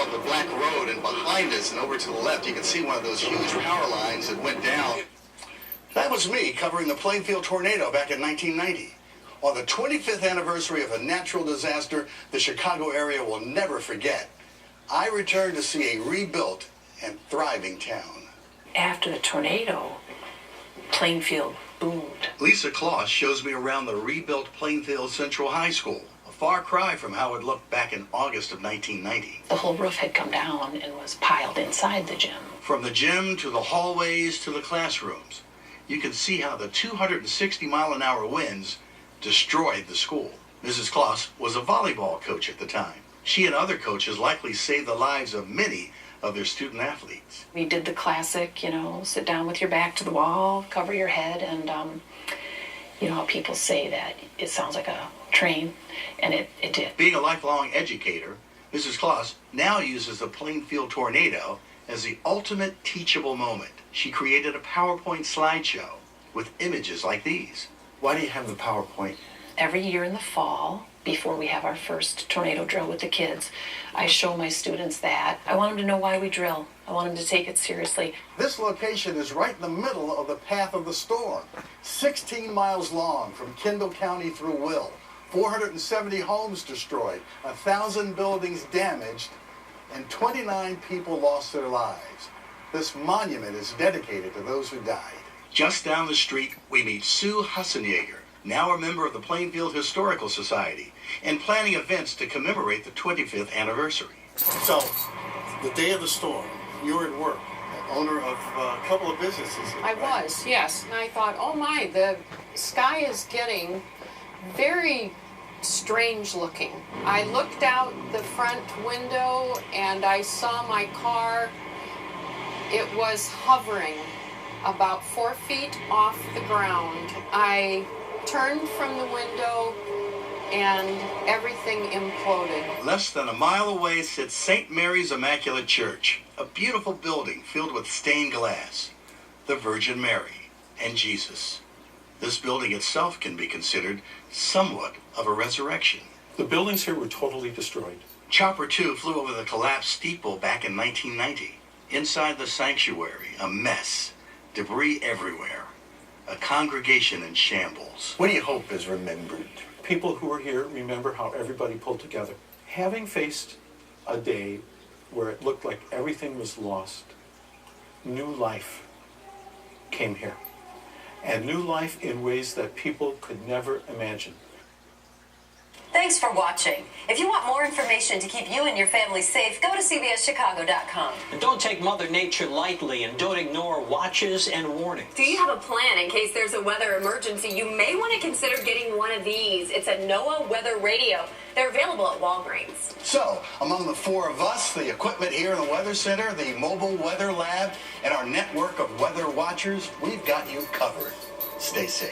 of the Black Road, and behind us and over to the left, you can see one of those huge power lines that went down. That was me covering the Plainfield tornado back in 1990. On the 25th anniversary of a natural disaster the Chicago area will never forget, I returned to see a rebuilt and thriving town. After the tornado, Plainfield boomed. Lisa Kloss shows me around the rebuilt Plainfield Central High School, a far cry from how it looked back in August of 1990. The whole roof had come down and was piled inside the gym. From the gym to the hallways to the classrooms, you can see how the 260-mile-an-hour winds destroyed the school. Mrs. Kloss was a volleyball coach at the time. She and other coaches likely saved the lives of many of their student athletes. We did the classic, sit down with your back to the wall, cover your head, and how people say that it sounds like a train, and it did. Being a lifelong educator, Mrs. Kloss now uses the Plainfield tornado as the ultimate teachable moment. She created a PowerPoint slideshow with images like these. Why do you have the PowerPoint? Every year in the fall, before we have our first tornado drill with the kids, I show my students that. I want them to know why we drill. I want them to take it seriously. This location is right in the middle of the path of the storm. 16 miles long from Kendall County through Will. 470 homes destroyed, 1,000 buildings damaged, and 29 people lost their lives. This monument is dedicated to those who died. Just down the street, we meet Sue Hussenjaeger, now a member of the Plainfield Historical Society, and planning events to commemorate the 25th anniversary. So, the day of the storm, you were at work, owner of a couple of businesses. I was, yes. And I thought, oh my, the sky is getting very strange looking. I looked out the front window and I saw my car. It was hovering about 4 feet off the ground. I turned from the window and everything imploded. Less than a mile away sits St. Mary's Immaculate Church, a beautiful building filled with stained glass, the Virgin Mary, and Jesus. This building itself can be considered somewhat of a resurrection. The buildings here were totally destroyed. Chopper 2 flew over the collapsed steeple back in 1990. Inside the sanctuary, a mess, debris everywhere, a congregation in shambles. What do you hope is remembered? People who were here remember how everybody pulled together. Having faced a day where it looked like everything was lost, new life came here. And new life in ways that people could never imagine. Thanks for watching. If you want more information to keep you and your family safe, go to CBSChicago.com. And don't take Mother Nature lightly, and don't ignore watches and warnings. Do you have a plan in case there's a weather emergency? You may want to consider getting one of these. It's a NOAA weather radio. They're available at Walgreens. So, among the four of us, the equipment here in the Weather Center, the mobile weather lab, and our network of weather watchers, we've got you covered. Stay safe.